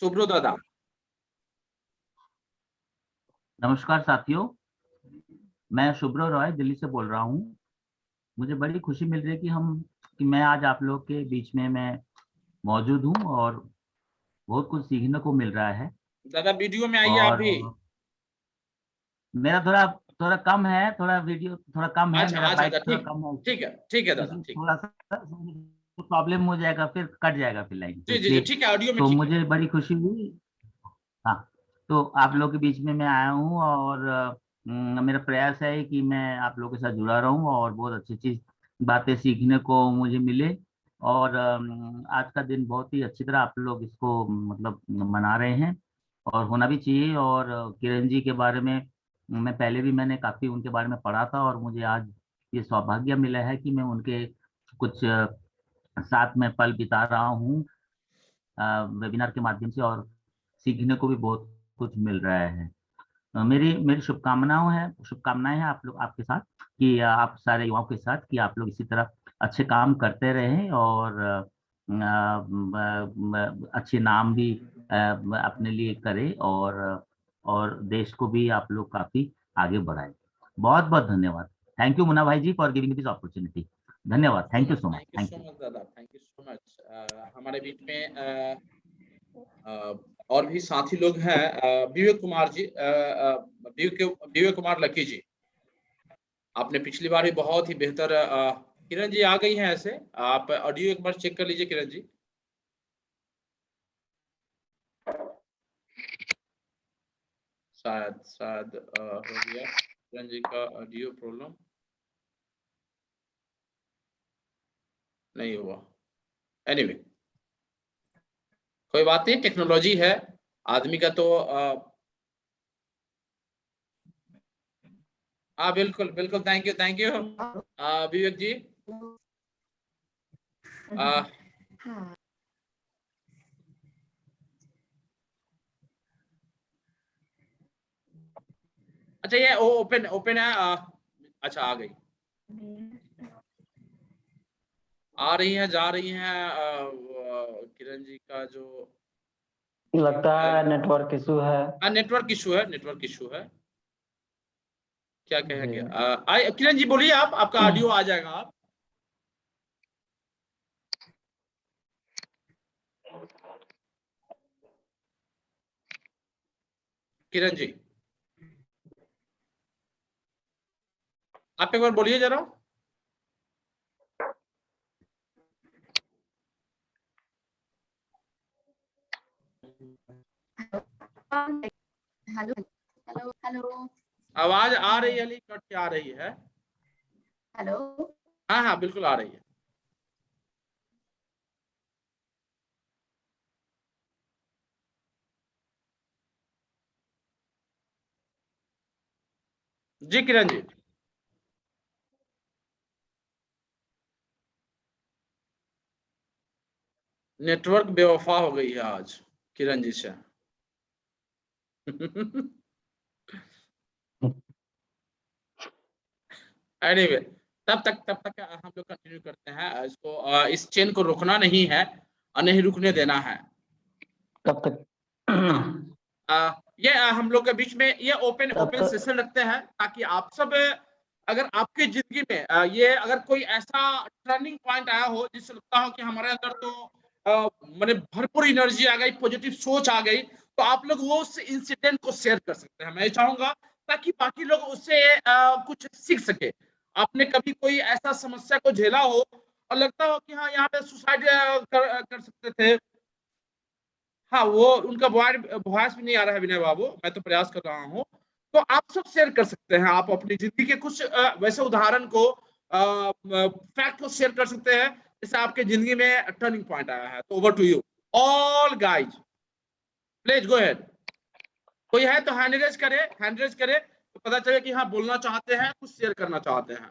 शुभ्रो दादा। नमस्कार साथियों, मैं शुभ्रो रॉय दिल्ली से बोल रहा हूँ। मुझे बड़ी खुशी मिल रही है कि मैं आज आप लोग के बीच में मैं मौजूद हूँ और बहुत कुछ सीखने को मिल रहा है। दादा वीडियो में आइए आप और भी। मेरा थोड़ा थोड़ा कम है, थोड़ा वीडियो थोड़ा कम है, अच्छा मेरा अच्छा बाइक दादा, थोड़ा ठीक कम है, ठीक है दादा, इसलिए ठीक। थोड़ा सा प्रॉब्लम हो जाएगा, फिर कट जाएगा फिर लाइन, तो जी जी जी, इसलिए ठीक है, ऑडियो में तो ठीक है। मुझे बड़ी खुशी हुई। हाँ, तो आप लोग के बीच में मैं आया हूँ और मेरा प्रयास है कि मैं आप लोगों के साथ जुड़ा रहूं और बहुत अच्छी अच्छी बातें सीखने को मुझे मिले। और आज का दिन बहुत ही अच्छी तरह आप लोग इसको मतलब मना रहे हैं और होना भी चाहिए। और किरण जी के बारे में मैं पहले भी मैंने काफी उनके बारे में पढ़ा था और मुझे आज ये सौभाग्य मिला है कि मैं उनके कुछ साथ में पल बिता रहा हूँ वेबिनार के माध्यम से, और सीखने को भी बहुत कुछ मिल रहा है। मेरी मेरी शुभकामनाएं हैं आप लोग आपके साथ कि आप सारे युवाओं के साथ कि आप लोग इसी तरह अच्छे काम करते रहें और अच्छे नाम भी अपने लिए करें और देश को भी आप लोग काफी आगे बढ़ाएं। बहुत बहुत धन्यवाद। थैंक यू मुन्ना भाई जी फॉर गिविंग दिस अपॉर्चुनिटी। धन्यवाद। Thank you so much. Thank you thank so you. Much दादा, थैंक यू सो मच। हमारे बीच में और भी साथी लोग हैं। विवेक कुमार जी, विवेक कुमार लकी जी, आपने पिछली बार ही बहुत ही बेहतर किरण जी आ गई हैं। ऐसे आप ऑडियो एक बार चेक कर लीजिए किरण जी। शायद हो गया किरण जी का ऑडियो प्रॉब्लम, नहीं हुआ। एनीवे, कोई बात नहीं, टेक्नोलॉजी है आदमी का तो हाँ बिल्कुल बिल्कुल, थैंक यू विवेक जी। अच्छा, ये ओपन ओपन है। अच्छा, आ गई, आ रही हैं, जा रही हैं। किरण जी का जो लगता है नेटवर्क इशू है। नेटवर्क इशू है, नेटवर्क इशू है। क्या कहा जी। गया? किरण जी बोलिए, आप, आपका ऑडियो आ जाएगा। आप किरण जी, आप एक बार बोलिए जरा। हेलो हेलो हेलो, आवाज आ रही है, कट के आ रही है। हेलो। हाँ हाँ, बिल्कुल आ रही है। जी किरण जी, नेटवर्क बेवफा हो गई है आज किरण जी से। एनीवे, तब तक हम लोग कंटिन्यू करते हैं इसको। इस चेन को रोकना नहीं है और नहीं रुकने देना है। कब तक? ये हम लोग के बीच में ये ओपन तब सेशन रखते हैं ताकि आप सब, अगर आपकी जिंदगी में ये अगर कोई ऐसा टर्निंग पॉइंट आया हो जिससे लगता हो कि हमारे अंदर तो मैंने भरपूर एनर्जी आ गई, पॉजिटिव सोच आ गई, तो आप लोग वो उस इंसिडेंट को शेयर कर सकते हैं। मैं चाहूंगा ताकि बाकी लोग उससे कुछ सीख सके। आपने कभी कोई ऐसा समस्या को झेला हो और लगता हो कि हाँ, यहाँ पे सुसाइड कर सकते थे। हाँ, वो उनका वॉइस भी नहीं आ रहा है विनय बाबू, मैं तो प्रयास कर रहा हूँ। तो आप सब शेयर कर सकते हैं, आप अपनी जिंदगी के कुछ वैसे उदाहरण को, फैक्ट को शेयर कर सकते हैं जैसे आपके जिंदगी में टर्निंग पॉइंट आया है। तो over to you all guys, please go ahead. कोई है तो हैंड रेज करे तो पता चले कि हाँ, बोलना चाहते हैं, कुछ शेयर करना चाहते हैं।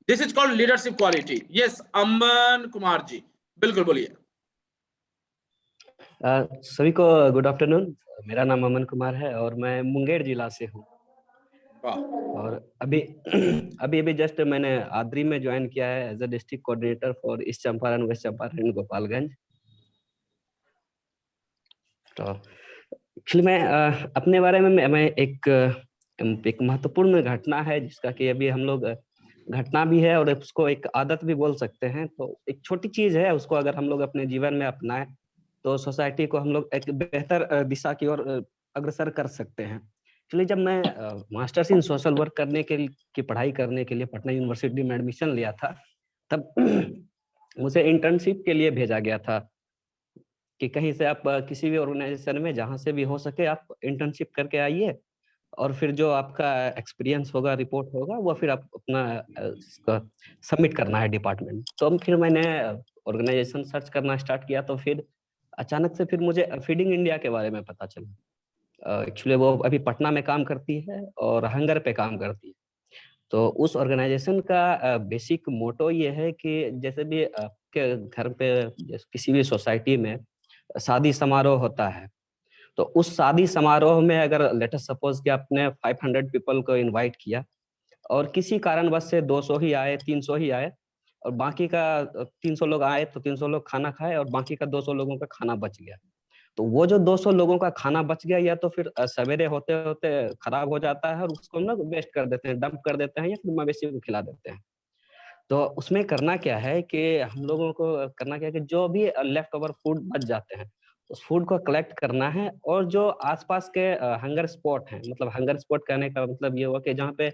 This is called leadership quality. Yes, Aman Kumar ji, बिल्कुल बोलिए। सभी को गुड आफ्टरनून। मेरा नाम अमन कुमार है और मैं मुंगेर जिला से हूँ। और अभी अभी जस्ट मैंने आद्री में ज्वाइन किया है as a district coordinator for East Champaran, West Champaran, Gopalganj. तो एक्चुअली मैं अपने बारे में मैं एक महत्वपूर्ण घटना है जिसका कि अभी हम लोग घटना भी है और उसको एक आदत भी बोल सकते हैं। तो एक छोटी चीज है, उसको अगर हम लोग अपने जीवन में अपनाएं तो सोसाइटी को हम लोग एक बेहतर दिशा की ओर अग्रसर कर सकते हैं। एक्चुअली जब मैं मास्टर्स इन सोशल वर्क करने की पढ़ाई करने के लिए पटना यूनिवर्सिटी में एडमिशन लिया था, तब मुझे इंटर्नशिप के लिए भेजा गया था कि कहीं से आप किसी भी ऑर्गेनाइजेशन में जहां से भी हो सके आप इंटर्नशिप करके आइए और फिर जो आपका एक्सपीरियंस होगा, रिपोर्ट होगा, वो फिर आप अपना इसका सबमिट करना है डिपार्टमेंट में। तो फिर मैंने ऑर्गेनाइजेशन सर्च करना स्टार्ट किया, तो फिर अचानक से फिर मुझे फीडिंग इंडिया के बारे में पता चला। एक्चुअली वो अभी पटना में काम करती है और हंगर पे काम करती है। तो उस ऑर्गेनाइजेशन का बेसिक मोटो ये है कि जैसे भी आपके घर पे किसी भी सोसाइटी में शादी समारोह होता है, तो उस शादी समारोह में अगर लेटर सपोज कि आपने 500 पीपल को इनवाइट किया और किसी कारणवश से 200 ही आए, 300 ही आए और बाकी का 300 लोग आए तो 300 लोग खाना खाए और बाकी का 200 लोगों का खाना बच गया। तो वो जो 200 लोगों का खाना बच गया या तो फिर सवेरे होते होते खराब हो जाता है और उसको हम लोग वेस्ट कर देते हैं, डंप कर देते हैं या फिर मवेशी को खिला देते हैं। तो उसमें करना क्या है कि हम लोगों को करना क्या है कि जो भी लेफ्ट ओवर फूड बच जाते हैं उस फूड को कलेक्ट करना है और जो आसपास के हंगर स्पॉट हैं, मतलब हंगर स्पॉट कहने का मतलब ये हुआ कि जहाँ पे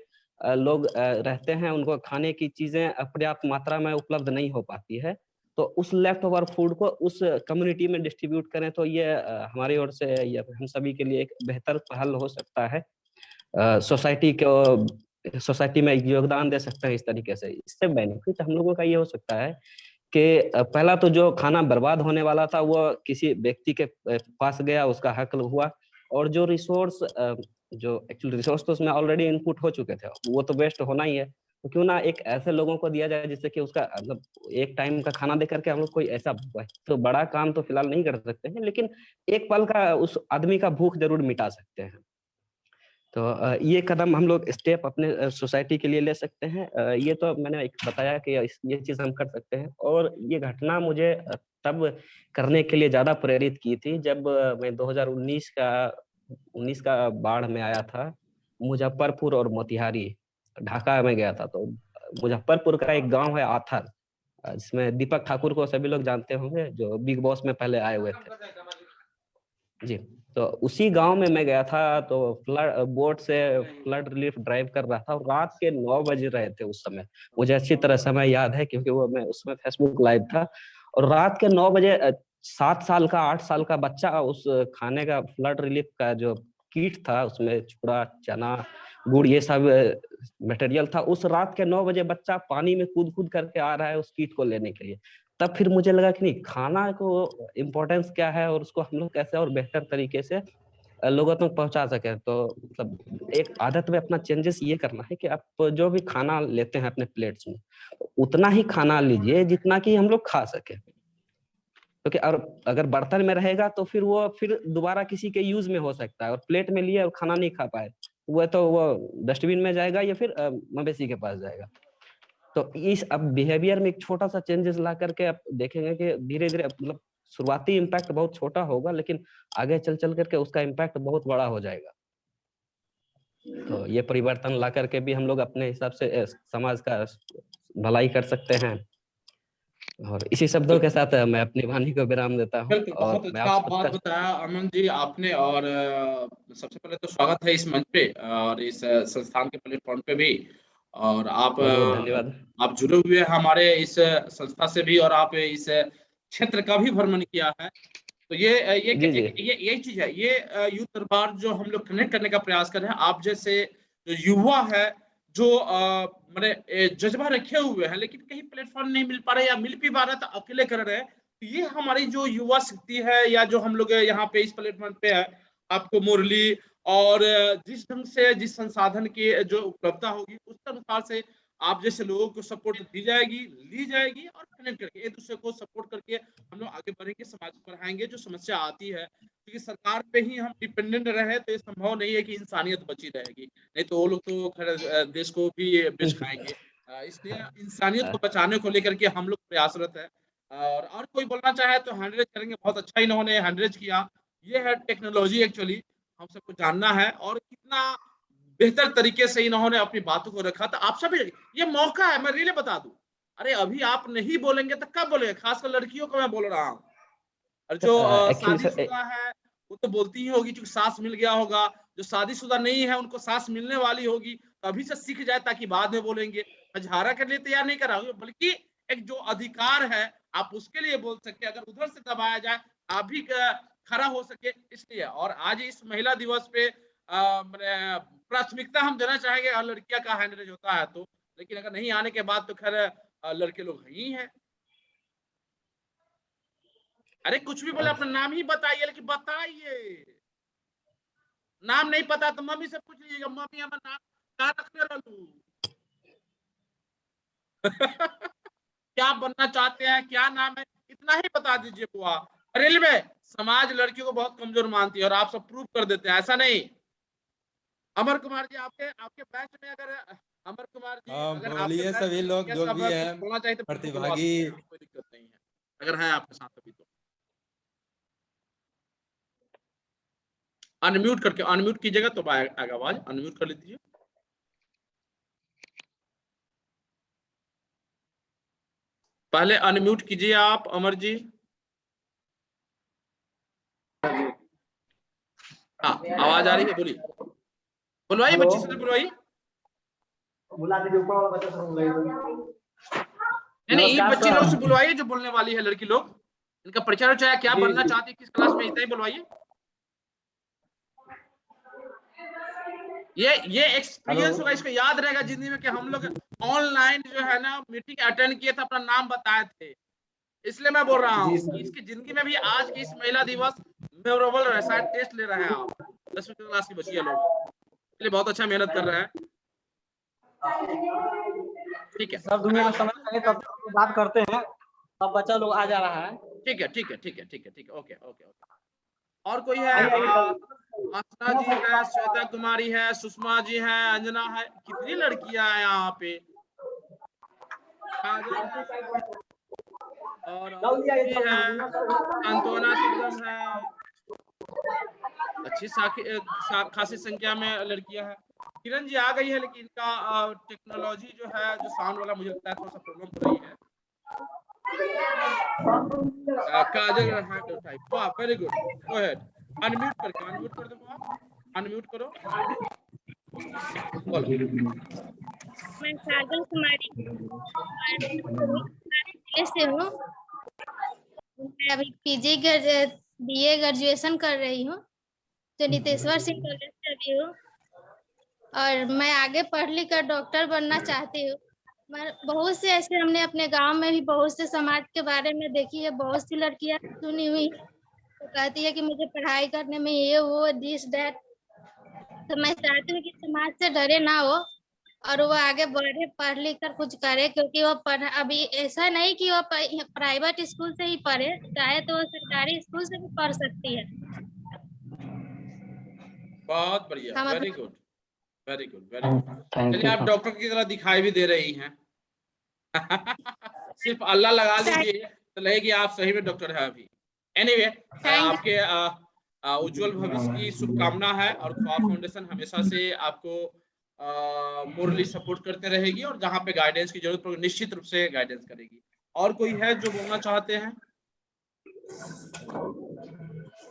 लोग रहते हैं, उनको खाने की चीजें पर्याप्त मात्रा में उपलब्ध नहीं हो पाती है, तो उस लेफ्ट ओवर फूड को उस कम्युनिटी में डिस्ट्रीब्यूट करें तो ये हमारी ओर से ये हम सभी के लिए एक बेहतर पहल हो सकता है। सोसाइटी में योगदान दे सकते हैं इस तरीके से। इससे बेनिफिट हम लोगों का ये हो सकता है कि पहला तो जो खाना बर्बाद होने वाला था वो किसी व्यक्ति के पास गया, उसका हक हुआ, और जो रिसोर्स जो एक्चुअली रिसोर्स तो उसमें ऑलरेडी इनपुट हो चुके थे वो तो वेस्ट होना ही है। तो क्यों ना एक ऐसे लोगों को दिया जाए जिससे कि उसका मतलब एक टाइम का खाना दे करके हम लोग कोई ऐसा तो बड़ा काम तो फिलहाल नहीं कर सकते हैं, लेकिन एक पल का उस आदमी का भूख जरूर मिटा सकते हैं। तो ये कदम हम लोग स्टेप अपने सोसाइटी के लिए ले सकते हैं। ये तो मैंने एक बताया कि ये चीज हम कर सकते हैं। और ये घटना मुझे तब करने के लिए ज्यादा प्रेरित की थी जब मैं 2019 का बाढ़ में आया था, मुजफ्फरपुर और मोतिहारी, ढाका में गया था। तो मुजफ्फरपुर का एक गांव है आथर, जिसमें दीपक ठाकुर को सभी लोग जानते होंगे, जो बिग बॉस में पहले आए हुए थे जी। तो उसी गांव में मैं गया था, तो बोट से फ्लड रिलीफ ड्राइव कर रहा था और रात के 9 बज रहे थे उस समय। मुझे अच्छी तरह समय याद है क्योंकि वो मैं उसमें फेसबुक लाइव था। और रात के 9 बजे 7 साल का 8 साल का बच्चा उस खाने का फ्लड रिलीफ का जो किट था, उसमें चूड़ा, चना, गुड़, ये सब मटेरियल था। उस रात के 9 बजे बच्चा पानी में कूद कूद करके आ रहा है उस किट को लेने के लिए। तब फिर मुझे लगा कि नहीं, खाना को इम्पोर्टेंस क्या है और उसको हम लोग कैसे और बेहतर तरीके से लोगों तक पहुंचा सके। तो मतलब एक आदत में अपना चेंजेस ये करना है कि आप जो भी खाना लेते हैं अपने प्लेट्स में उतना ही खाना लीजिए जितना कि हम लोग खा सके, क्योंकि और अगर बर्तन में रहेगा तो फिर वो फिर दोबारा किसी के यूज में हो सकता है, और प्लेट में लिए और खाना नहीं खा पाए वो डस्टबिन में जाएगा या फिर मवेशी के पास जाएगा। तो इस अब बिहेवियर में एक छोटा सा चेंजेस ला करके आप देखेंगे कि धीरे धीरे मतलब शुरुआती इम्पैक्ट बहुत छोटा होगा, लेकिन आगे चल चल करके उसका इम्पैक्ट बहुत बड़ा हो जाएगा। तो ये परिवर्तन ला करके भी हम लोग अपने हिसाब से समाज का भलाई कर सकते हैं। और इसी शब्दों के साथ मैं अपनी वाणी को विराम देता हूँ। बिल्कुल, बहुत अच्छा आप बात बताया अमन जी आपने। और सबसे पहले तो स्वागत है इस मंच पे और इस संस्थान के प्लेटफॉर्म पे भी। और आप बहुत धन्यवाद। आप जुड़े हुए हैं हमारे इस संस्था से भी, और आप इस क्षेत्र का भी भ्रमण किया है। तो ये यही चीज है, ये यूथ दरबार जो हम लोग कनेक्ट करने का प्रयास कर रहे हैं। आप जैसे जो युवा है जो मैंने जज्बा रखे हुए हैं लेकिन कहीं प्लेटफॉर्म नहीं मिल पा रहा है, या मिल भी पा रहा है तो अकेले कर रहे हैं। तो ये हमारी जो युवा शक्ति है, या जो हम लोग यहाँ पे इस प्लेटफॉर्म पे है, आपको मुरली और जिस ढंग से जिस संसाधन की जो उपलब्धता होगी उस अनुसार से आप जैसे लोगों को सपोर्ट दी जाएगी, ली जाएगी, और कनेक्ट करके एक दूसरे को सपोर्ट करके हम लोग आगे बढ़ेंगे, समाज को बढ़ाएंगे। जो समस्या आती है, क्योंकि सरकार पे ही हम डिपेंडेंट रहे तो ये संभव नहीं है कि इंसानियत बची रहेगी, नहीं तो वो लोग तो खैर देश को भी बेच खाएंगे। इसलिए इंसानियत को बचाने को लेकर के हम लोग प्रयासरत है। और कोई बोलना चाहे तो हैंडरेज करेंगे। बहुत अच्छा इन्होंने हैंडरेज किया, ये है टेक्नोलॉजी एक्चुअली, हम सबको जानना है और कितना बेहतर तरीके से इन्होंने अपनी बातों को रखा। तो आप सभी, ये मौका है, मैं रियली बता दूं, अरे अभी आप नहीं बोलेंगे तो कब बोलेंगे, खासकर लड़कियों को मैं बोल रहा हूँ। और जो एक्चुअली सर शादीशुदा है वो तो बोलती ही होगी, क्योंकि सास मिल गया होगा। जो शादीशुदा नहीं है उनको सास मिलने वाली होगी, तो अभी से सीख जाए ताकि बाद में बोलेंगे। मझारा के लिए तैयार नहीं करा, बल्कि एक जो अधिकार है आप उसके लिए बोल सकते हैं। अगर उधर से दबाया जाए आप भी खड़ा हो सके, इसलिए। और आज इस महिला दिवस पे प्राथमिकता हम देना चाहेंगे, और लड़कियां का हैंडरेज होता है तो, लेकिन अगर नहीं आने के बाद तो खैर लड़के लोग ही हैं। अरे कुछ भी बोले, अपना नाम ही बताइए, लेकिन बताइए। नाम नहीं पता तो मम्मी से पूछ लीजिएगा, मम्मी हमारा नाम क्या रखने रहलू। क्या बनना चाहते हैं, क्या नाम है, इतना ही बता दीजिए बुआ। रेलवे समाज लड़कियों को बहुत कमजोर मानती है और आप सब प्रूव कर देते हैं, ऐसा नहीं। अमर कुमार जी, आपके आपके बैच में अगर अमर कुमार जी, अगर आपके बोलिए बैच सभी में लोग ये जो सब भी कुछ हैं बोलना चाहिए तो बिल्कुल बुलवा प्रतिभागी। सकते हैं, कोई दिक्कत नहीं है अगर है आपके साथ अभी तो। अनम्यूट करके, अनम्यूट कीजिएगा तो आएगा आवाज, अनम्यूट कर लीजिए। पहले अनम्यूट कीजिए आप अमर जी। हाँ आवाज आ रही है, बोलिए। बुलवाइए बच्ची से, बुलवाइए। नहीं, ये बच्ची लोग से बुलवाइए जो बोलने वाली है, लड़की लोग, इनका परिचय हो, चाहे क्या बनना चाहती है, किस क्लास में, इतना ही बुलवाइए। ये एक्सपीरियंस होगा, इसको याद रहेगा जिंदगी में कि हम लोग ऑनलाइन जो है ना मीटिंग अटेंड किए थे, अपना नाम बताए थे। इसलिए मैं बोल रहा हूँ कि इसकी जिंदगी में भी आज की इस महिला दिवस मेमोरेबल रहे। शायद टेस्ट ले रहे हैं आप 10वीं क्लास की बच्चियां लोग, इसलिए बहुत अच्छा मेहनत कर रहे हैं। ठीक है सब 2 मिनट समय चाहिए, तब तक बात करते हैं। अब बच्चा लोग आ जा रहा है। ठीक है ठीक है ठीक है ठीक है ठीक है, ओके ओके ओके। और कोई है? आस्था जी है, श्वेता कुमारी है, सुषमा जी है, अंजना है, कितनी लड़कियां हैं यहाँ पे। और भी है, अंतोना सरगम है, अच्छी खासी संख्या में लड़कियां हैं। किरण जी आ गई है, लेकिन इनका टेक्नोलॉजी जो है, जो साउंड वाला, मुझे लगता है थोड़ा सा प्रॉब्लम हो रही है। काजल वाह, very good, go ahead. Unmute करके, अनम्यूट कर दो आप, अनम्यूट करो, बोलो। मैं काजल कुमारी जिले से हूँ। मैं अभी बीए ग्रेजुएशन कर रही हूँ, तो नितेश्वर सिंह कॉलेज से अभी हूँ, और मैं आगे पढ़ लिख कर डॉक्टर बनना चाहती हूँ। बहुत से ऐसे हमने अपने गांव में भी बहुत से समाज के बारे में देखी है, बहुत सी लड़कियां सुनी हुई तो कहती है कि मुझे पढ़ाई करने में ये वो दिस दैट। तो मैं चाहती हूँ कि समाज से डरे ना हो और वो आगे बढ़े, पढ़ लिख कर कुछ करे, क्योंकि वो अभी ऐसा नहीं कि वो प्राइवेट स्कूल से ही पढ़े, चाहे तो वो सरकारी स्कूल से भी पढ़ सकती है। बहुत बढ़िया, very good very good very good. Thank चलिए, यू आप सर। डॉक्टर की तरह दिखाई भी दे रही हैं। सिर्फ अल्लाह लगा लीजिए तो लगेगी आप सही में डॉक्टर है अभी। एनीवे, आपके उज्जवल भविष्य की शुभकामना है, और ख्वाब फाउंडेशन हमेशा से आपको मोरली सपोर्ट करते रहेगी, और जहाँ पे गाइडेंस की जरूरत पड़ेगी निश्चित रूप से गाइडेंस करेगी। और कोई है जो बोलना चाहते हैं?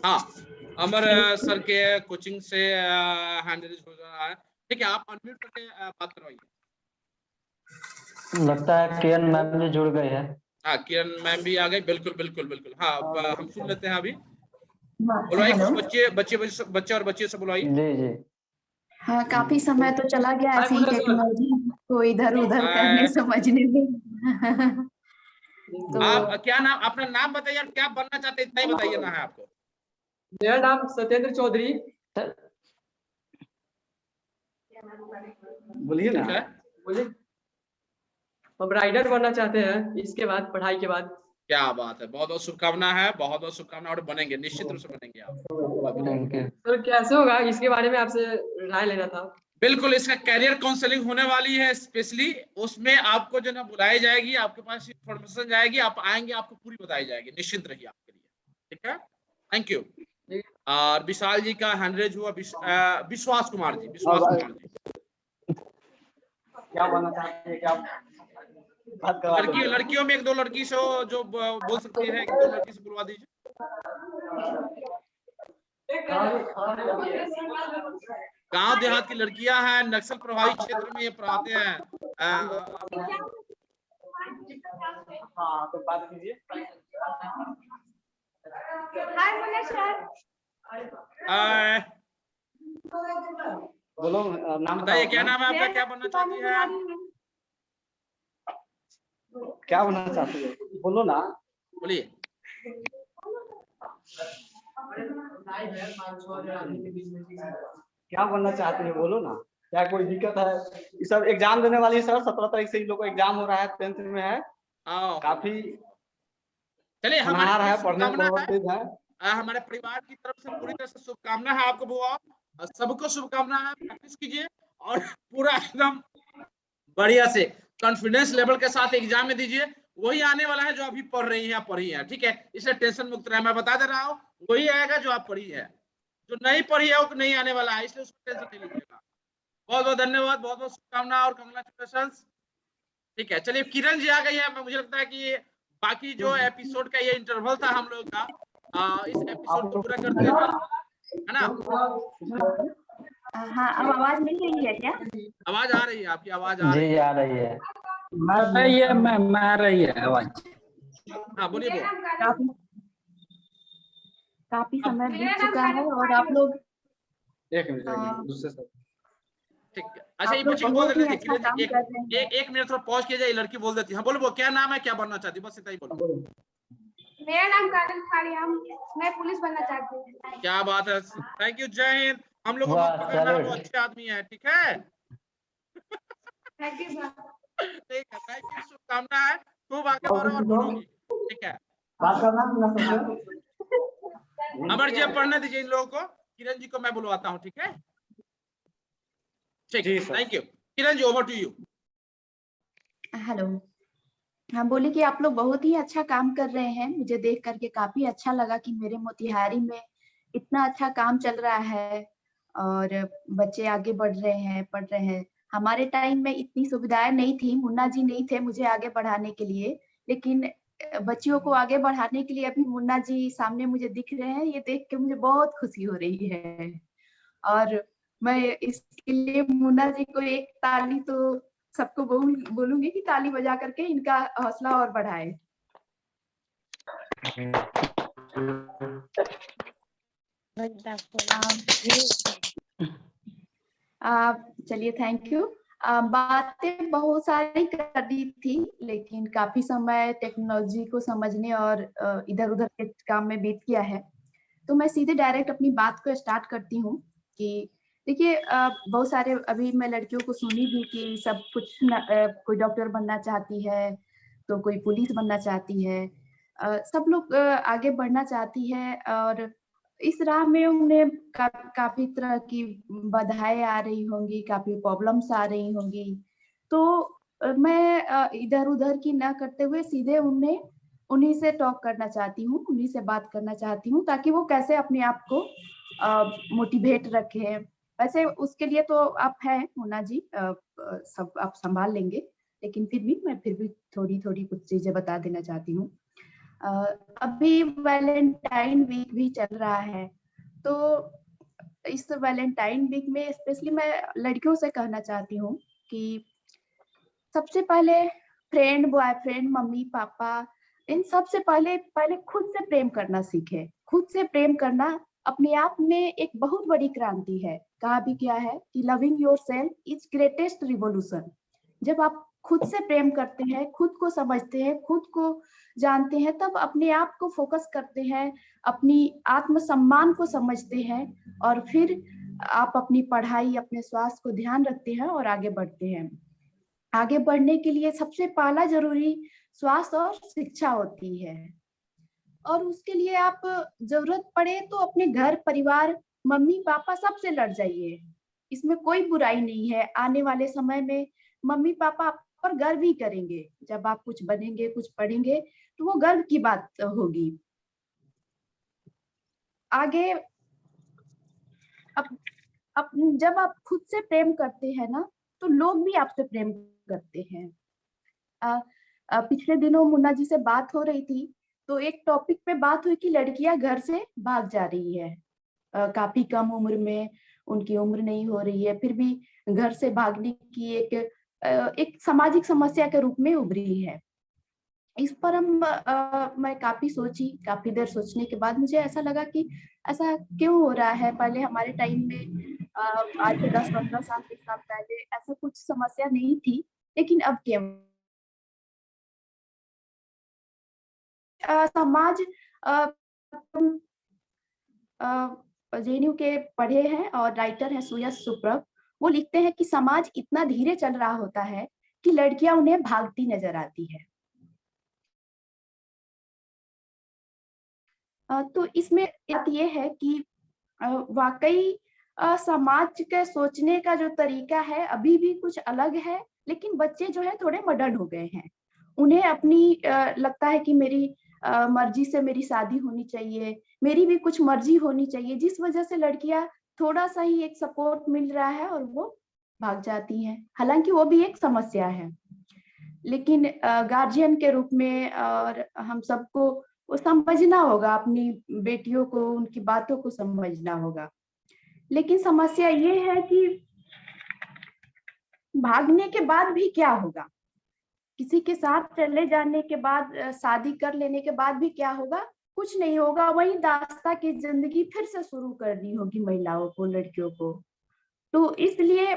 हाँ, अमर सर के कोचिंग से हैंडल हो रहा है। ठीक है, आप अनम्यूट करके बात करवाइए। लगता है किरण मैम जी जुड़ गई है। हाँ, किरण मैम भी आ गई, बिल्कुल बिल्कुल बिल्कुल। हाँ, हम सुन लेते हैं अभी। बुलवाइए कुछ बच्चे और बच्चियों से बुलवाइए। जी जी। हाँ, काफी समय तो चला गया ऐसे ही टेक्नोलॉजी को इधर उधर करने समझने में। तो आप क्या नाम, अपना नाम बताइए, क्या बनना चाहते हैं, इतना ही बताइए ना है आपको। मेरा नाम सत्येंद्र चौधरी। बोलिए ना, बोलिए। हम राइडर बनना चाहते हैं इसके बाद, पढ़ाई के बाद। क्या बात है, बहुत बहुत शुभकामना है, बहुत बहुत शुभकामना, और बनेंगे, निश्चित रूप से बनेंगे आप। Thank you. सर कैसे होगा, इसके बारे में आपसे राय लेना था। बिल्कुल, इसका कैरियर काउंसलिंग होने वाली है स्पेशली, उसमें आपको जो ना बुलाई जाएगी, आपके पास इंफॉर्मेशन जाएगी, आप आएंगे, आपको पूरी बताई जाएगी, निश्चिंत रहिए आपके लिए। ठीक है, थैंक यू। और विशाल जी का हैंड रेज हुआ, विश्वास कुमार जी, विश्वास कुमार जी। क्या बोलना चाहते हैं, क्या बात करवा लड़कियों में एक दो लड़की से जो बोल सकती है, एक दो लड़की से बुलवा दीजिए। गांव देहात की लड़कियां हैं, नक्सल प्रभावित क्षेत्र में ये पढ़ाते हैं। हाँ तो बात कीजिए। बोलो नाम बताइए, क्या नाम है आपका, क्या बनना चाहती है आप? क्या बनना चाहती है, बोलो ना। बोलिए। क्या बनना चाहती है, बोलो ना। क्या कोई दिक्कत है? ये सब एग्जाम देने वाली है सर, 17 तारीख से इन लोगों को एग्जाम हो रहा है, 10th में है। काफी चलिए, हमारे है, पढ़ने में बहुत तेज है। हमारे परिवार की तरफ से पूरी तरह से शुभकामना है आपको बुआ, सबको शुभकामना है। प्रैक्टिस कीजिए और पूरा एकदम बढ़िया से कॉन्फिडेंस लेवल के साथ एग्जाम में दीजिए। वही आने वाला है जो अभी पढ़ रही हैं, पढ़ी है, ठीक है। इसलिए टेंशन मुक्त रहे, मैं बता दे रहा हूँ, वही आएगा जो आप पढ़ी है। जो नहीं पढ़ी है वो नहीं आने वाला है, इसलिए उसको टेंशन नहीं लीजिएगा। बहुत बहुत धन्यवाद, बहुत बहुत शुभकामना और कंग्रेचुलेशंस। ठीक है, चलिए किरण जी आ गई है। मुझे लगता है कि बाकी जो एपिसोड का ये इंटरवल था हम लोग का, इस एपिसोड को पूरा करते हैं, है ना। हाँ, अब आवाज मिल रही है क्या? आवाज आ रही है, आपकी आवाज आ रही जी है। आ रही है। आ रही है आवाज। हाँ बोलिए। काफी समय बीत चुका है और आप लोग एक मिनट दूसरे से। ठीक है, अच्छा ये बच्ची बोल देती है, एक मिनट थोड़ा पॉज किया जाए, लड़की बोल देती है। हाँ बोलो, क्या नाम है, क्या बनना चाहती है, बस इतना ही बोलो। मेरा नाम काजल खाड़ी, मैं पुलिस बनना चाहती हूँ। क्या बात है, थैंक यू, जय हिंद। हम लोग को वो अच्छे आदमी है, ठीक है। Thank you sir. ठीक है, थैंक यू, शुभकामना है, खूब आगे बढ़ो और बोलोगी, ठीक है। बात करना अमर जी पढ़ने दीजिए इन लोगों को, किरण जी को मैं बुलवाता हूँ, ठीक है। ठीक है, thank you. Kiran ji, over to you. Hello. हाँ, बोले कि आप लोग बहुत ही अच्छा काम कर रहे हैं। मुझे देख करके काफी अच्छा लगा कि मेरे मोतिहारी में इतना अच्छा काम चल रहा है और बच्चे आगे बढ़ रहे हैं, पढ़ रहे हैं। हमारे टाइम में इतनी सुविधाएं नहीं थी, मुन्ना जी नहीं थे मुझे आगे बढ़ाने के लिए, लेकिन बच्चियों को आगे बढ़ाने के लिए अभी मुन्ना जी सामने मुझे दिख रहे हैं। ये देख के मुझे बहुत खुशी हो रही है और मैं इसके लिए मुन्ना जी को एक ताली तो सबको बोलूंगी कि ताली बजा करके इनका हौसला और बढ़ाए। चलिए, थैंक यू। बातें बहुत सारी कर दी थी, लेकिन काफी समय टेक्नोलॉजी को समझने और इधर उधर के काम में बीत गया है, तो मैं सीधे डायरेक्ट अपनी बात को स्टार्ट करती हूँ कि देखिए, बहुत सारे अभी मैं लड़कियों को सुनी भी कि सब कुछ कोई डॉक्टर बनना चाहती है, तो कोई पुलिस बनना चाहती है, सब लोग आगे बढ़ना चाहती है और इस राह में उन्हें काफी तरह की बाधाएं आ रही होंगी, काफी प्रॉब्लम्स आ रही होंगी। तो मैं इधर उधर की ना करते हुए सीधे उन्हीं से टॉक करना चाहती हूँ, उन्हीं से बात करना चाहती हूँ, ताकि वो कैसे अपने आप को मोटिवेट रखे। वैसे उसके लिए तो आप हैं मुन्ना जी, सब आप संभाल लेंगे, लेकिन फिर भी थोड़ी थोड़ी कुछ चीजें बता देना चाहती हूँ। अभी वैलेंटाइन वीक भी चल रहा है, तो इस वैलेंटाइन वीक में स्पेशली मैं लड़कियों से कहना चाहती हूँ कि सबसे पहले फ्रेंड, बॉयफ्रेंड, मम्मी पापा, इन सबसे पहले खुद से प्रेम करना सीखे। खुद से प्रेम करना अपने आप में एक बहुत बड़ी क्रांति है। कहा भी क्या है कि loving yourself is greatest revolution. जब आप खुद से प्रेम करते हैं, खुद को समझते हैं, खुद को जानते हैं, तब अपने आप को फोकस करते हैं, अपनी आत्मसम्मान को समझते हैं और फिर आप अपनी पढ़ाई, अपने स्वास्थ्य को ध्यान रखते हैं और आगे बढ़ते हैं। आगे बढ़ने के लिए सबसे पहला जरूरी स्वास्थ्य और शिक्षा होती है, और उसके लिए आप जरूरत पड़े तो अपने घर परिवार, मम्मी पापा सबसे लड़ जाइए, इसमें कोई बुराई नहीं है। आने वाले समय में मम्मी पापा आप पर गर्व ही करेंगे। जब आप कुछ बनेंगे, कुछ पढ़ेंगे, तो वो गर्व की बात होगी। आगे अब जब आप खुद से प्रेम करते हैं ना, तो लोग भी आपसे प्रेम करते हैं। पिछले दिनों मुन्ना जी से बात हो रही थी, तो एक टॉपिक पे बात हुई कि लड़कियां घर से भाग जा रही है। काफी कम उम्र में, उनकी उम्र नहीं हो रही है, फिर भी घर से भागने की एक सामाजिक समस्या के रूप में उभरी है। इस पर मैं काफी सोची, काफी देर सोचने के बाद मुझे ऐसा लगा कि ऐसा क्यों हो रहा है। पहले हमारे टाइम में आज से 10-15 साल 20 साल पहले ऐसा कुछ समस्या नहीं थी, लेकिन अब क्यों समाज जेएनयू के पढ़े हैं और राइटर हैं सुयश सुप्रभ। वो लिखते हैं कि समाज इतना धीरे चल रहा होता है कि लड़कियां उन्हें भागती नजर आती है। तो इसमें बात ये है कि वाकई समाज के सोचने का जो तरीका है अभी भी कुछ अलग है, लेकिन बच्चे जो है थोड़े मॉडर्न हो गए हैं। उन्हें अपनी लगता है कि मेरी मर्जी से मेरी शादी होनी चाहिए, मेरी भी कुछ मर्जी होनी चाहिए, जिस वजह से लड़कियां थोड़ा सा ही एक सपोर्ट मिल रहा है और वो भाग जाती हैं। हालांकि वो भी एक समस्या है, लेकिन गार्जियन के रूप में और हम सबको वो समझना होगा, अपनी बेटियों को उनकी बातों को समझना होगा। लेकिन समस्या ये है कि भागने के बाद भी क्या होगा, किसी के साथ चले जाने के बाद, शादी कर लेने के बाद भी क्या होगा? कुछ नहीं होगा, वही दास्ता की जिंदगी फिर से शुरू करनी होगी महिलाओं को, लड़कियों को। तो इसलिए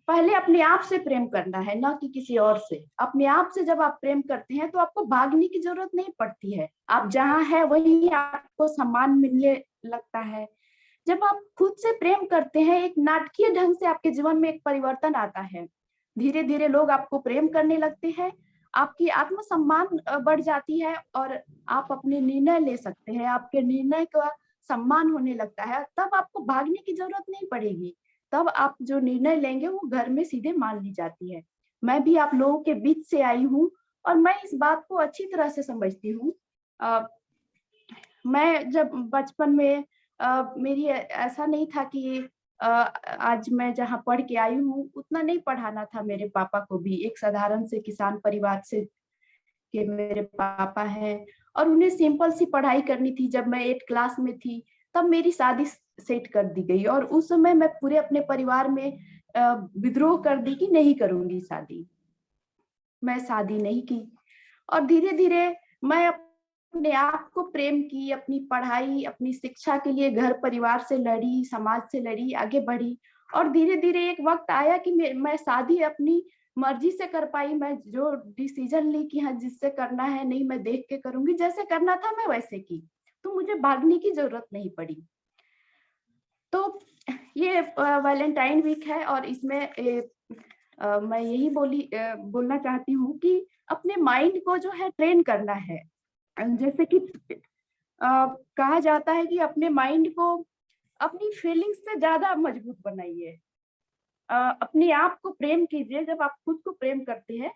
पहले अपने आप से प्रेम करना है, ना कि किसी और से। अपने आप से जब आप प्रेम करते हैं तो आपको भागने की जरूरत नहीं पड़ती है। आप जहाँ है वही आपको सम्मान मिलने लगता है। जब आप खुद से प्रेम करते हैं, एक नाटकीय ढंग से आपके जीवन में एक परिवर्तन आता है। धीरे धीरे लोग आपको प्रेम करने लगते हैं, आपकी आत्मसम्मान बढ़ जाती है और आप अपने निर्णय ले सकते हैं, आपके निर्णय का सम्मान होने लगता है। तब आपको भागने की जरूरत नहीं पड़ेगी, तब आप जो निर्णय लेंगे वो घर में सीधे मान ली जाती है। मैं भी आप लोगों के बीच से आई हूँ और मैं इस बात को अच्छी तरह से समझती हूँ। मैं जब बचपन में मेरी ऐसा नहीं था कि आज मैं जहाँ पढ़ के आई हूँ उतना नहीं पढ़ाना था मेरे पापा को भी। एक साधारण से किसान परिवार से के मेरे पापा हैं और उन्हें सिंपल सी पढ़ाई करनी थी। जब मैं 8 क्लास में थी तब मेरी शादी सेट कर दी गई और उस समय मैं पूरे अपने परिवार में विद्रोह कर दी कि नहीं करूंगी शादी। मैं शादी नहीं की और धीरे धीरे मैं अपने आप को प्रेम की, अपनी पढ़ाई, अपनी शिक्षा के लिए घर परिवार से लड़ी, समाज से लड़ी, आगे बढ़ी और धीरे धीरे एक वक्त आया कि मैं शादी अपनी मर्जी से कर पाई। मैं जो डिसीजन ली कि हाँ जिससे करना है, नहीं मैं देख के करूंगी, जैसे करना था मैं वैसे की, तो मुझे भागने की जरूरत नहीं पड़ी। तो ये वैलेंटाइन वीक है और इसमें मैं यही बोलना चाहती हूँ कि अपने माइंड को जो है ट्रेन करना है। जैसे कि कहा जाता है कि अपने माइंड को अपनी फीलिंग्स से ज्यादा मजबूत बनाइए। अपने आप को प्रेम कीजिए। जब आप खुद को प्रेम करते हैं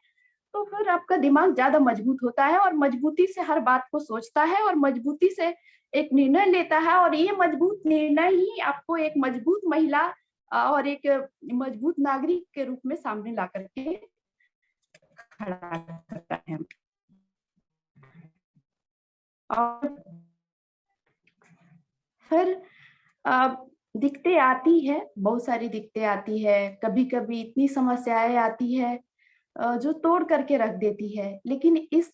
तो फिर आपका दिमाग ज्यादा मजबूत होता है और मजबूती से हर बात को सोचता है और मजबूती से एक निर्णय लेता है और ये मजबूत निर्णय ही आपको एक मजबूत महिला और एक मजबूत नागरिक के रूप में सामने ला करके खड़ा करता है। और फिर दिक्कतें आती है, बहुत सारी दिक्कतें आती है। कभी कभी इतनी समस्याएं आती है जो तोड़ करके रख देती है, लेकिन इस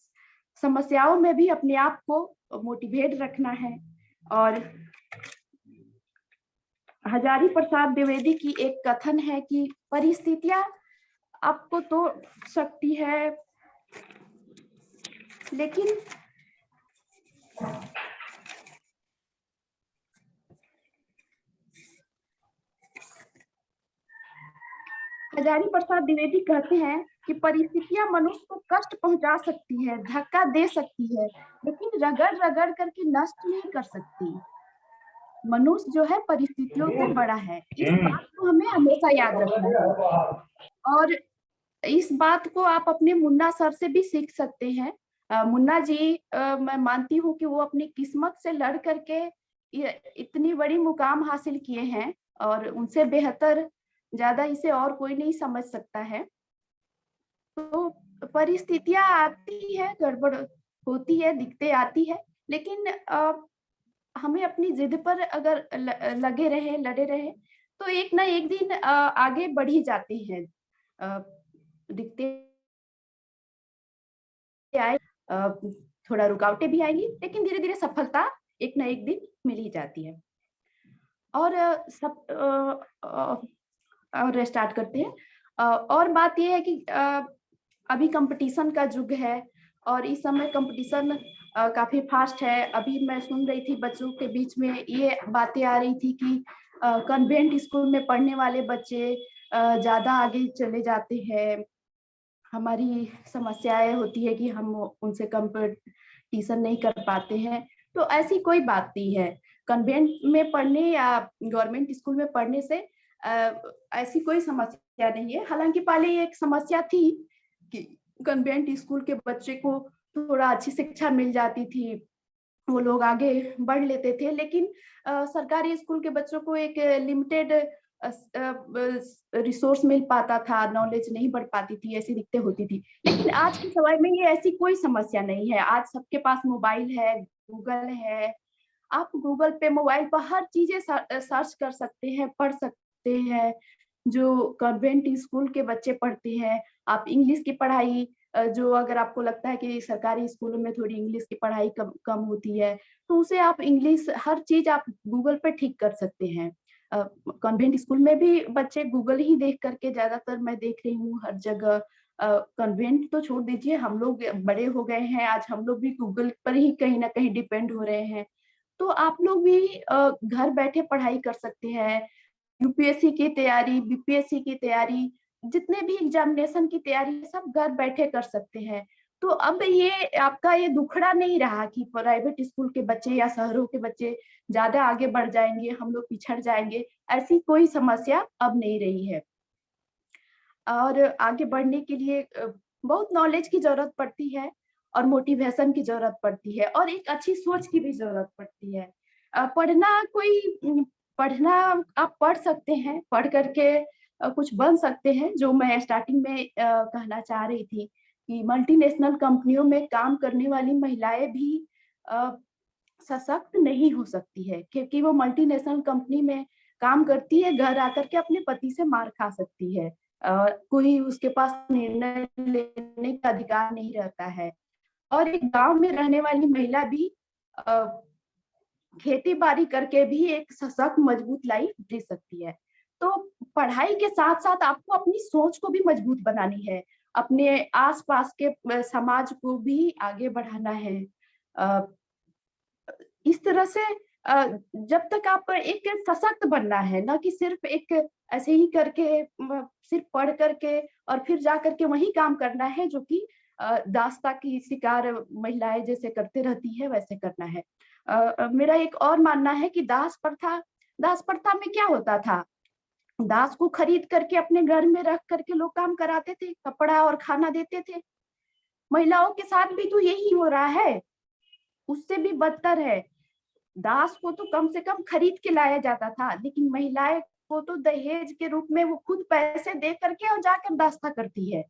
समस्याओं में भी अपने आप को मोटिवेट रखना है। और हजारी प्रसाद द्विवेदी की एक कथन है कि परिस्थितियां आपको तोड़ सकती है, लेकिन हजारी प्रसाद द्विवेदी कहते हैं कि परिस्थितियां मनुष्य को कष्ट पहुंचा सकती है, धक्का दे सकती है, लेकिन रगड़ रगड़ करके नष्ट नहीं कर सकती। मनुष्य जो है परिस्थितियों से बड़ा है, इस बात को हमें हमेशा याद रखना है। और इस बात को आप अपने मुन्ना सर से भी सीख सकते हैं। मुन्ना जी मैं मानती हूँ कि वो अपनी किस्मत से लड़ करके ये इतनी बड़ी मुकाम हासिल किए हैं और उनसे बेहतर ज्यादा इसे और कोई नहीं समझ सकता है। तो परिस्थितियां आती है, गड़बड़ होती है, दिक्कतें आती है, लेकिन हमें अपनी जिद पर अगर लगे रहे, लड़े रहे, तो एक ना एक दिन आगे बढ़ ही जाते हैं। दिक्कतें आए, थोड़ा रुकावटें भी आएंगी, लेकिन धीरे धीरे सफलता एक ना एक दिन मिल ही जाती है। और और स्टार्ट करते हैं। और बात यह है कि अभी कंपटीशन का युग है और इस समय कंपटीशन काफी फास्ट है। अभी मैं सुन रही थी बच्चों के बीच में ये बातें आ रही थी कि कन्वेंट स्कूल में पढ़ने वाले बच्चे ज्यादा आगे चले जाते हैं। हमारी समस्याएं होती है कि हम उनसे कंपटीशन नहीं कर पाते हैं, तो ऐसी कोई बात नहीं है। कन्वेंट में पढ़ने या गवर्नमेंट स्कूल में पढ़ने से ऐसी कोई समस्या नहीं है। हालांकि पहले ये एक समस्या थी कि कन्वेंट स्कूल के बच्चे को थोड़ा अच्छी शिक्षा मिल जाती थी, वो लोग आगे बढ़ लेते थे, लेकिन सरकारी स्कूल के बच्चों को एक लिमिटेड रिसोर्स मिल पाता था, नॉलेज नहीं बढ़ पाती थी, ऐसी दिक्कतें होती थी। लेकिन आज के समय में ये ऐसी कोई समस्या नहीं है। आज सबके पास मोबाइल है, गूगल है, आप गूगल पे मोबाइल पर हर चीजें सर्च कर सकते हैं, पढ़ सकते हैं। जो कन्वेंट स्कूल के बच्चे पढ़ते हैं, आप इंग्लिश की पढ़ाई, जो अगर आपको लगता है कि सरकारी स्कूलों में थोड़ी इंग्लिश की पढ़ाई कम होती है, तो उसे आप इंग्लिश हर चीज आप गूगल पे ठीक कर सकते हैं। कन्वेंट स्कूल में भी बच्चे गूगल ही देख करके, ज्यादातर मैं देख रही हूँ हर जगह। कन्वेंट तो छोड़ दीजिए, हम लोग बड़े हो गए हैं, आज हम लोग भी गूगल पर ही कहीं ना कहीं डिपेंड हो रहे हैं। तो आप लोग भी घर बैठे पढ़ाई कर सकते हैं। यूपीएससी की तैयारी, बीपीएससी की तैयारी, जितने भी एग्जामिनेशन की तैयारी सब घर बैठे कर सकते हैं। तो अब ये आपका ये दुखड़ा नहीं रहा कि प्राइवेट स्कूल के बच्चे या शहरों के बच्चे ज्यादा आगे बढ़ जाएंगे, हम लोग पिछड़ जाएंगे, ऐसी कोई समस्या अब नहीं रही है। और आगे बढ़ने के लिए बहुत नॉलेज की जरूरत पड़ती है और मोटिवेशन की जरूरत पड़ती है और एक अच्छी सोच की भी जरूरत पड़ती है। पढ़ना आप पढ़ सकते हैं, पढ़ करके कुछ बन सकते हैं। जो मैं स्टार्टिंग में कहना चाह रही थी कि मल्टीनेशनल कंपनियों में काम करने वाली महिलाएं भी सशक्त नहीं हो सकती है, क्योंकि वो मल्टीनेशनल कंपनी में काम करती है, घर आकर के अपने पति से मार खा सकती है, कोई उसके पास निर्णय लेने का अधिकार नहीं रहता है। और एक गांव में रहने वाली महिला भी खेती बाड़ी करके भी एक सशक्त मजबूत लाइफ जी सकती है। तो पढ़ाई के साथ साथ आपको अपनी सोच को भी मजबूत बनानी है, अपने आसपास के समाज को भी आगे बढ़ाना है। इस तरह से जब तक आप एक सशक्त बनना है, ना कि सिर्फ एक ऐसे ही करके सिर्फ पढ़ करके और फिर जा करके वही काम करना है जो कि दास्ता की शिकार महिलाएं जैसे करते रहती है, वैसे करना है। मेरा एक और मानना है कि दास प्रथा में क्या होता था, दास को खरीद करके अपने घर में रख करके लोग काम कराते थे, कपड़ा और खाना देते थे। महिलाओं के साथ भी तो यही हो रहा है, उससे भी बदतर है। दास को तो कम से कम खरीद के लाया जाता था, लेकिन महिलाएं को तो दहेज के रूप में वो खुद पैसे दे करके और जाकर दास्ता करती है।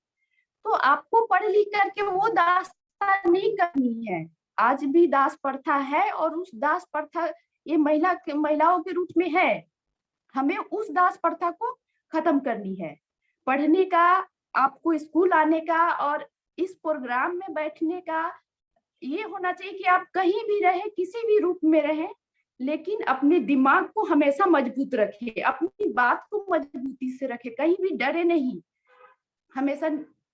तो आपको पढ़ लिख करके वो दास्ता नहीं करनी है। आज भी दास प्रथा है और उस दास प्रथा ये महिलाओं के रूप में है। हमें उस दास प्रथा को खत्म करनी है। पढ़ने का, आपको स्कूल आने का और इस प्रोग्राम में बैठने का ये होना चाहिए कि आप कहीं भी रहे, किसी भी रूप में रहे, लेकिन अपने दिमाग को हमेशा मजबूत रखिए, अपनी बात को मजबूती से रखे, कहीं भी डरे नहीं हमेशा।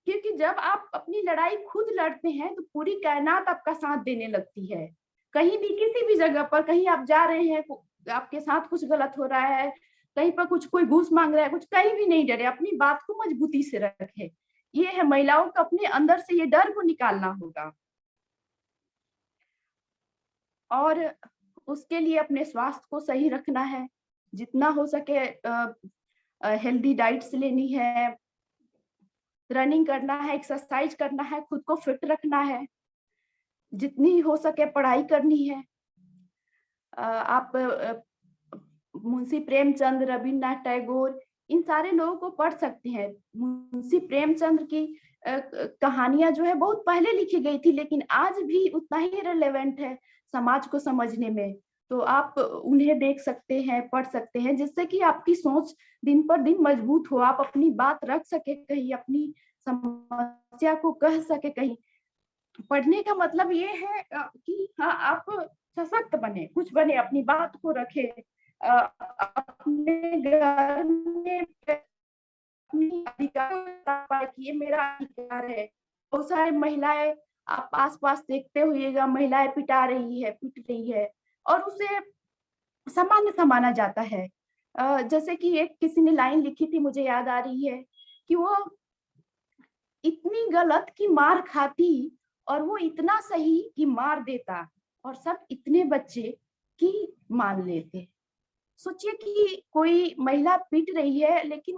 क्योंकि जब आप अपनी लड़ाई खुद लड़ते हैं तो पूरी कायनात आपका साथ देने लगती है। कहीं भी किसी भी जगह पर, कहीं आप जा रहे हैं, आपके साथ कुछ गलत हो रहा है, कहीं पर कोई घूस मांग रहा है, कुछ, कहीं भी नहीं डरे, अपनी बात को मजबूती से रखे। ये है, महिलाओं को अपने अंदर से ये डर को निकालना होगा और उसके लिए अपने स्वास्थ्य को सही रखना है, जितना हो सके हेल्दी डाइट्स लेनी है, रनिंग करना है, एक्सरसाइज करना है, खुद को फिट रखना है, जितनी हो सके पढ़ाई करनी है। आप मुंशी प्रेमचंद, रविन्द्रनाथ टैगोर, इन सारे लोगों को पढ़ सकते हैं। मुंशी प्रेमचंद की कहानियां जो है बहुत पहले लिखी गई थी, लेकिन आज भी उतना ही रिलेवेंट है समाज को समझने में। तो आप उन्हें देख सकते हैं, पढ़ सकते हैं, जिससे कि आपकी सोच दिन पर दिन मजबूत हो, आप अपनी बात रख सके कहीं, अपनी समस्या को कह सके कहीं। पढ़ने का मतलब ये है कि हाँ, आप सशक्त बने, कुछ बने, अपनी बात को रखे, अपने घर में अपनी अधिकार कि ये मेरा अधिकार है। बहुत सारे महिलाएं आप आसपास देखते होइएगा, महिलाएं पिट रही है और उसे सामान्य माना जाता है। जैसे कि एक किसी ने लाइन लिखी थी, मुझे याद आ रही है कि वो इतनी गलत कि मार खाती और वो इतना सही कि मार देता, और सब इतने बच्चे कि मान लेते। सोचिए कि कोई महिला पीट रही है, लेकिन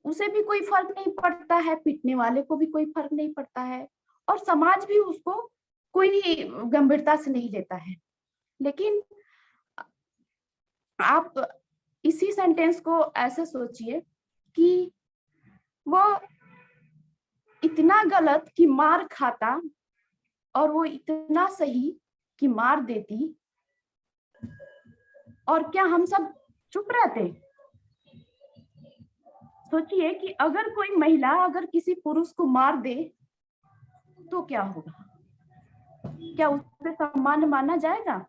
उसे भी कोई फर्क नहीं पड़ता है, पीटने वाले को भी कोई फर्क नहीं पड़ता है, और समाज भी उसको कोई गंभीरता से नहीं लेता है। लेकिन आप इसी सेंटेंस को ऐसे सोचिए कि वो इतना गलत कि मार खाता और वो इतना सही कि मार देती, और क्या हम सब चुप रहते? सोचिए कि अगर कोई महिला अगर किसी पुरुष को मार दे तो क्या होगा? क्या उसे सम्मान माना जाएगा?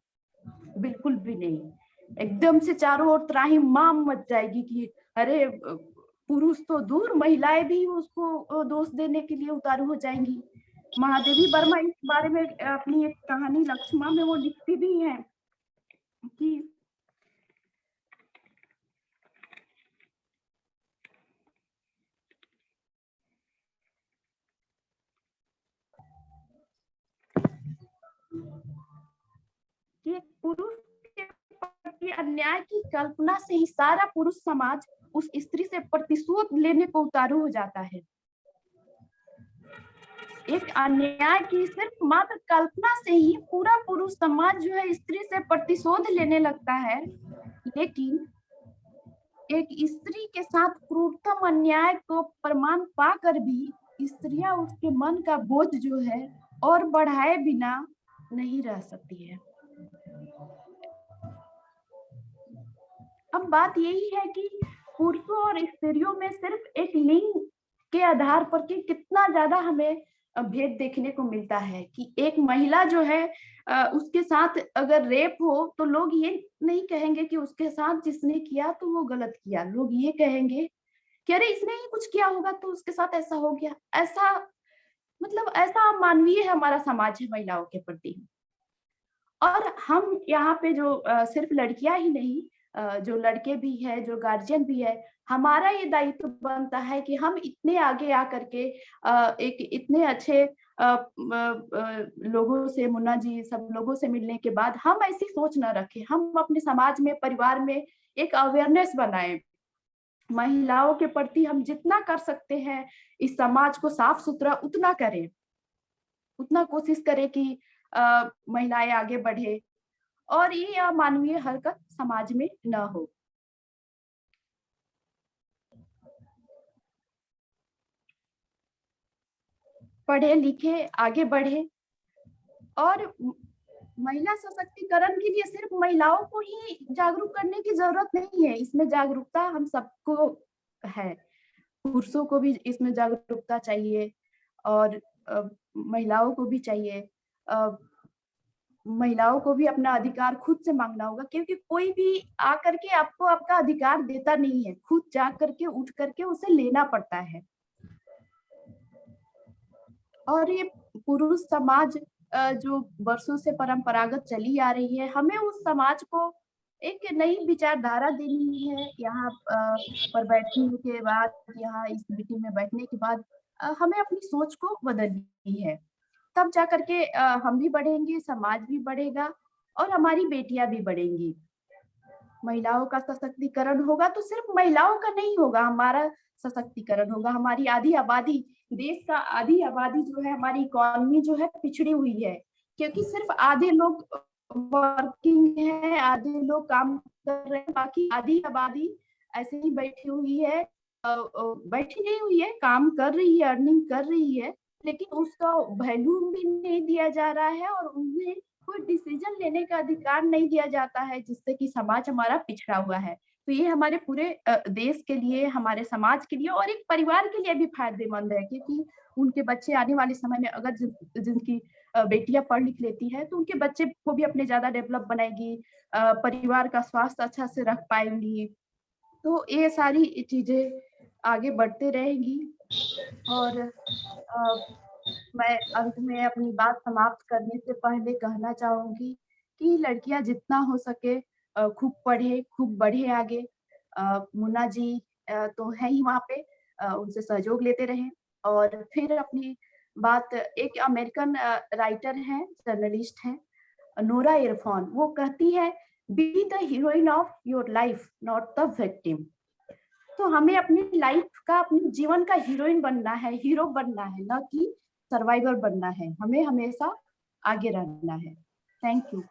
बिल्कुल भी नहीं। एकदम से चारों ओर त्राहिमाम मच जाएगी कि अरे, पुरुष तो दूर, महिलाएं भी उसको दोष देने के लिए उतारू हो जाएंगी। महादेवी वर्मा इस बारे में अपनी एक कहानी लक्ष्मा में वो लिखती भी है कि पुरुष के प्रति अन्याय की कल्पना से ही सारा पुरुष समाज उस स्त्री से प्रतिशोध लेने को उतारू हो जाता है। एक अन्याय की सिर्फ मात्र कल्पना से ही पूरा पुरुष समाज जो है स्त्री से प्रतिशोध लेने लगता है। लेकिन एक स्त्री के साथ क्रूरतम अन्याय को प्रमाण पाकर भी स्त्रियां उसके मन का बोझ जो है और बढ़ाए बिना नहीं रह सकती है। अब बात यही है कि पुरुषों और स्त्रियों में सिर्फ एक लिंग के आधार पर कि कितना ज्यादा हमें भेद देखने को मिलता है कि एक महिला जो है उसके साथ अगर रेप हो तो लोग ये नहीं कहेंगे कि उसके साथ जिसने किया तो वो गलत किया, लोग ये कहेंगे कि अरे इसने ही कुछ किया होगा तो उसके साथ ऐसा हो गया। ऐसा मतलब ऐसा मानवीय है हमारा समाज है महिलाओं के प्रति। और हम यहाँ पे जो सिर्फ लड़कियां ही नहीं, जो लड़के भी है, जो गार्जियन भी है, हमारा ये दायित्व बनता है कि हम इतने आगे आकर के एक इतने अच्छे लोगों से, मुन्ना जी सब लोगों से मिलने के बाद हम ऐसी सोच न रखें। हम अपने समाज में, परिवार में एक अवेयरनेस बनाएं। महिलाओं के प्रति हम जितना कर सकते हैं इस समाज को साफ सुथरा उतना करें, उतना कोशिश करें कि महिलाएं आगे बढ़े और ये अमानवीय हरकत समाज में न हो। पढ़े लिखे, आगे बढ़े। और महिला सशक्तिकरण के लिए सिर्फ महिलाओं को ही जागरूक करने की जरूरत नहीं है, इसमें जागरूकता हम सबको है। पुरुषों को भी इसमें जागरूकता चाहिए और महिलाओं को भी चाहिए। महिलाओं को भी अपना अधिकार खुद से मांगना होगा, क्योंकि कोई भी आकर के आपको आपका अधिकार देता नहीं है, खुद जा करके उठ करके उसे लेना पड़ता है। और ये पुरुष समाज जो वर्षों से परंपरागत चली आ रही है, हमें उस समाज को एक नई विचारधारा देनी है। यहाँ पर बैठने के बाद, यहाँ इस मीटिंग में बैठने के बाद हमें अपनी सोच को बदलनी है, तब जा करके हम भी बढ़ेंगे, समाज भी बढ़ेगा और हमारी बेटियां भी बढ़ेंगी। महिलाओं का सशक्तिकरण होगा तो सिर्फ महिलाओं का नहीं होगा, हमारा सशक्तिकरण होगा। हमारी आधी आबादी, देश का आधी आबादी जो है, हमारी इकोनॉमी जो है पिछड़ी हुई है, क्योंकि सिर्फ आधे लोग वर्किंग है, आधे लोग काम कर रहे हैं, बाकी आधी आबादी ऐसे ही बैठी हुई है, बैठी नहीं हुई है, काम कर रही है, अर्निंग कर रही है, लेकिन उसका वैल्यू भी नहीं दिया जा रहा है और उन्हें कोई डिसीजन लेने का अधिकार नहीं दिया जाता है, जिससे कि समाज हमारा पिछड़ा हुआ है। तो ये हमारे पूरे देश के लिए, हमारे समाज के लिए और एक परिवार के लिए भी फायदेमंद है, क्योंकि उनके बच्चे आने वाले समय में अगर जिनकी बेटियां पढ़ लिख लेती है तो उनके बच्चे को भी अपने ज्यादा डेवलप बनाएगी, परिवार का स्वास्थ्य अच्छा से रख पाएंगी। तो ये सारी चीजें आगे बढ़ते रहेंगी। और मैं अंत में अपनी बात समाप्त करने से पहले कहना चाहूंगी कि लड़कियां जितना हो सके खूब पढ़े, खूब बढ़े आगे। मुन्ना जी तो है ही वहाँ पे, उनसे सहयोग लेते रहें। और फिर अपनी बात, एक अमेरिकन राइटर हैं, जर्नलिस्ट हैं, नोरा इरफान, वो कहती है, be the heroine of your life not the victim. तो हमें अपनी लाइफ का, अपने जीवन का हीरोइन बनना है, हीरो बनना है, ना कि सर्वाइवर बनना है। हमें हमेशा आगे रहना है। Thank you.